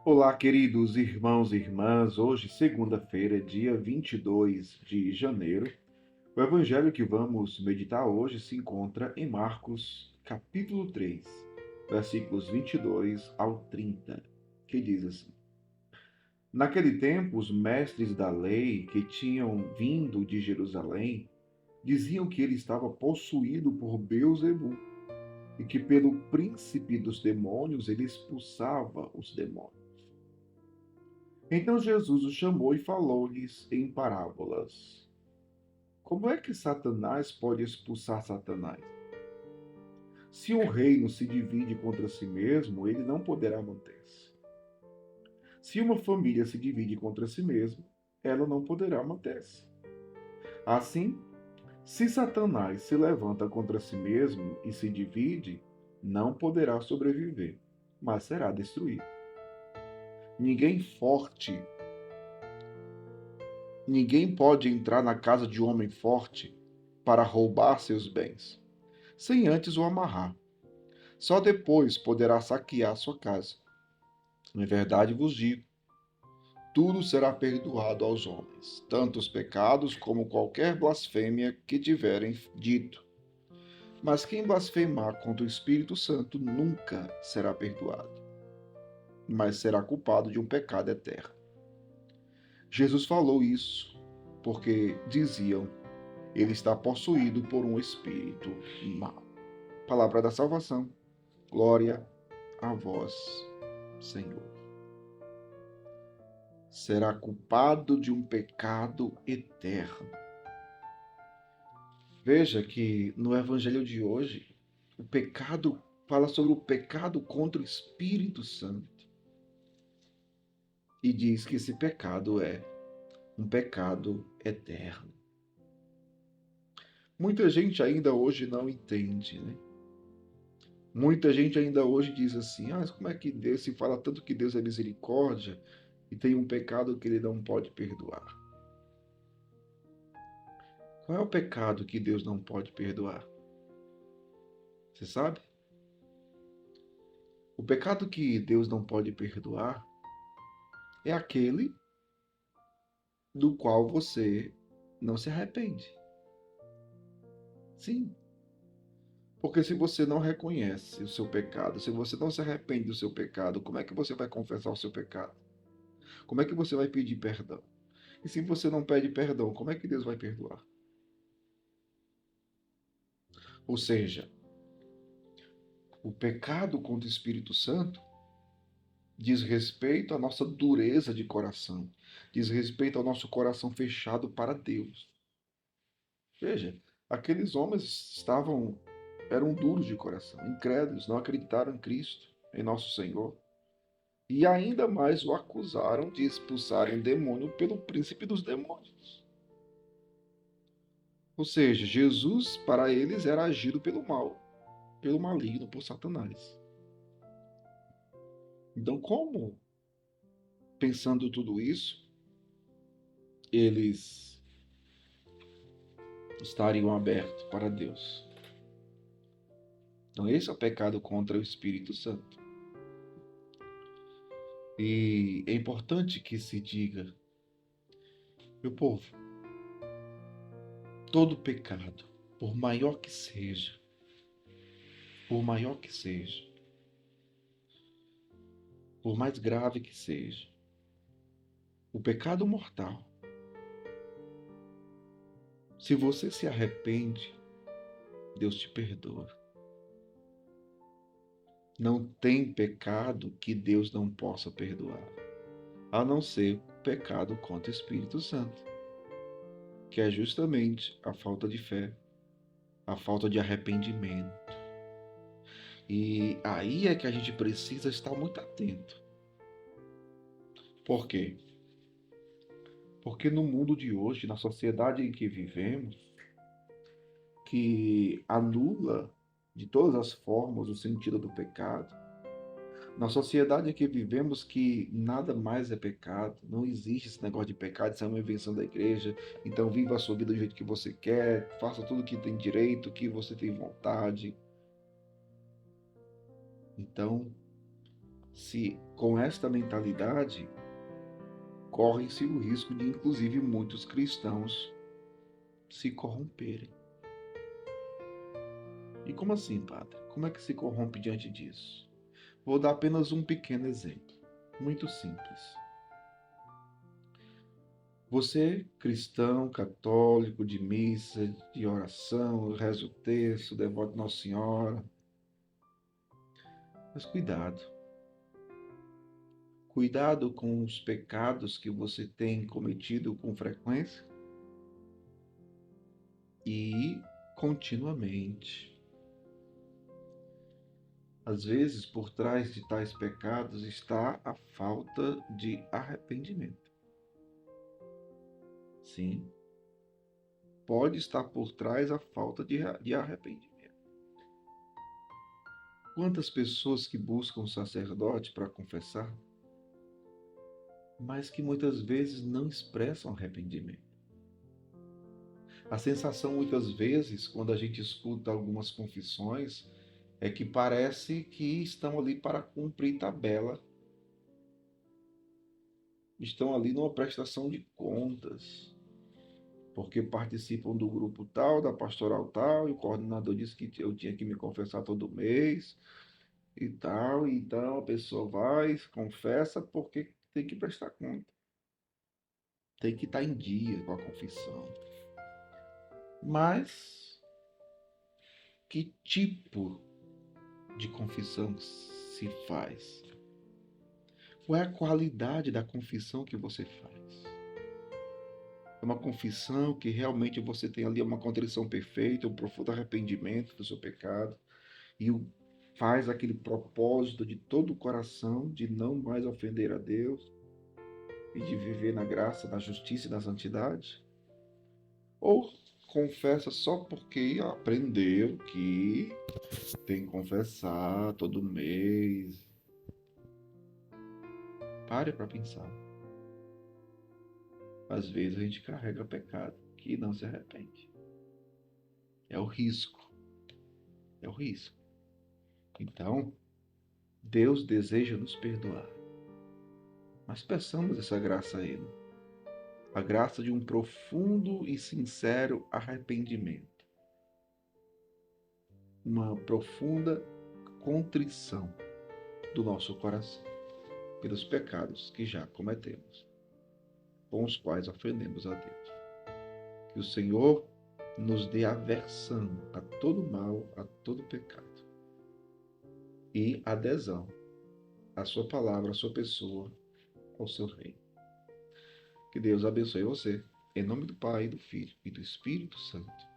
Olá, queridos irmãos e irmãs. Hoje, segunda-feira, dia 22 de janeiro. O evangelho que vamos meditar hoje se encontra em Marcos, capítulo 3, versículos 22 ao 30, que diz assim: Naquele tempo, os mestres da lei que tinham vindo de Jerusalém diziam que ele estava possuído por Beelzebul e que pelo príncipe dos demônios ele expulsava os demônios. Então Jesus os chamou e falou-lhes em parábolas. Como é que Satanás pode expulsar Satanás? Se um reino se divide contra si mesmo, ele não poderá manter-se. Se uma família se divide contra si mesma, ela não poderá manter-se. Assim, se Satanás se levanta contra si mesmo e se divide, não poderá sobreviver, mas será destruído. Ninguém forte Ninguém pode entrar na casa de um homem forte para roubar seus bens, sem antes o amarrar. Só depois poderá saquear sua casa. Em verdade vos digo, tudo será perdoado aos homens, tanto os pecados como qualquer blasfêmia que tiverem dito. Mas quem blasfemar contra o Espírito Santo nunca será perdoado, mas será culpado de um pecado eterno. Jesus falou isso porque diziam: ele está possuído por um espírito mau. Palavra da salvação. Glória a vós, Senhor. Será culpado de um pecado eterno. Veja que no evangelho de hoje, o pecado fala sobre o pecado contra o Espírito Santo e diz que esse pecado é um pecado eterno. Muita gente ainda hoje não entende, né? Muita gente ainda hoje diz assim: mas como é que Deus se fala tanto que Deus é misericórdia e tem um pecado que ele não pode perdoar? Qual é o pecado que Deus não pode perdoar? Você sabe? O pecado que Deus não pode perdoar é aquele do qual você não se arrepende. Sim, porque se você não reconhece o seu pecado, se você não se arrepende do seu pecado, como é que você vai confessar o seu pecado? Como é que você vai pedir perdão? E se você não pede perdão, como é que Deus vai perdoar? Ou seja, o pecado contra o Espírito Santo diz respeito à nossa dureza de coração, diz respeito ao nosso coração fechado para Deus. Veja, aqueles homens eram duros de coração, incrédulos, não acreditaram em Cristo, em nosso Senhor, e ainda mais o acusaram de expulsarem demônio pelo príncipe dos demônios. Ou seja, Jesus para eles era agido pelo mal, pelo maligno, por Satanás. Então, como, pensando tudo isso, eles estariam abertos para Deus? Então, esse é o pecado contra o Espírito Santo. E é importante que se diga, meu povo, todo pecado, por maior que seja, por maior que seja, por mais grave que seja, o pecado mortal, se você se arrepende, Deus te perdoa. Não tem pecado que Deus não possa perdoar, a não ser o pecado contra o Espírito Santo, que é justamente a falta de fé, a falta de arrependimento. E aí é que a gente precisa estar muito atento. Por quê? Porque no mundo de hoje, na sociedade em que vivemos, que anula de todas as formas o sentido do pecado, na sociedade em que vivemos que nada mais é pecado, não existe esse negócio de pecado, isso é uma invenção da igreja, então viva a sua vida do jeito que você quer, faça tudo que tem direito, que você tem vontade. Então, se com esta mentalidade corre-se o risco de, inclusive, muitos cristãos se corromperem. E como assim, padre? Como é que se corrompe diante disso? Vou dar apenas um pequeno exemplo, muito simples. Você, cristão, católico, de missa, de oração, reza o terço, devoto Nossa Senhora, mas cuidado. Cuidado com os pecados que você tem cometido com frequência e continuamente. Às vezes, por trás de tais pecados está a falta de arrependimento. Sim, pode estar por trás a falta de arrependimento. Quantas pessoas que buscam um sacerdote para confessar, mas que muitas vezes não expressam arrependimento. A sensação muitas vezes, quando a gente escuta algumas confissões, é que parece que estão ali para cumprir tabela, estão ali numa prestação de contas, porque participam do grupo tal, da pastoral tal, e o coordenador disse que eu tinha que me confessar todo mês e tal, então a pessoa vai, confessa porque tem que prestar conta, tem que estar em dia com a confissão. Mas que tipo de confissão se faz? Qual é a qualidade da confissão que você faz? É uma confissão que realmente você tem ali uma contrição perfeita, um profundo arrependimento do seu pecado e faz aquele propósito de todo o coração de não mais ofender a Deus e de viver na graça, na justiça e na santidade? Ou confessa só porque aprendeu que tem que confessar todo mês? Pare para pensar. Às vezes a gente carrega pecado que não se arrepende. É o risco. É o risco. Então, Deus deseja nos perdoar. Mas peçamos essa graça a Ele. A graça de um profundo e sincero arrependimento. Uma profunda contrição do nosso coração pelos pecados que já cometemos, com os quais ofendemos a Deus. Que o Senhor nos dê aversão a todo mal, a todo pecado e adesão à sua palavra, à sua pessoa, ao seu reino. Que Deus abençoe você, em nome do Pai, do Filho e do Espírito Santo.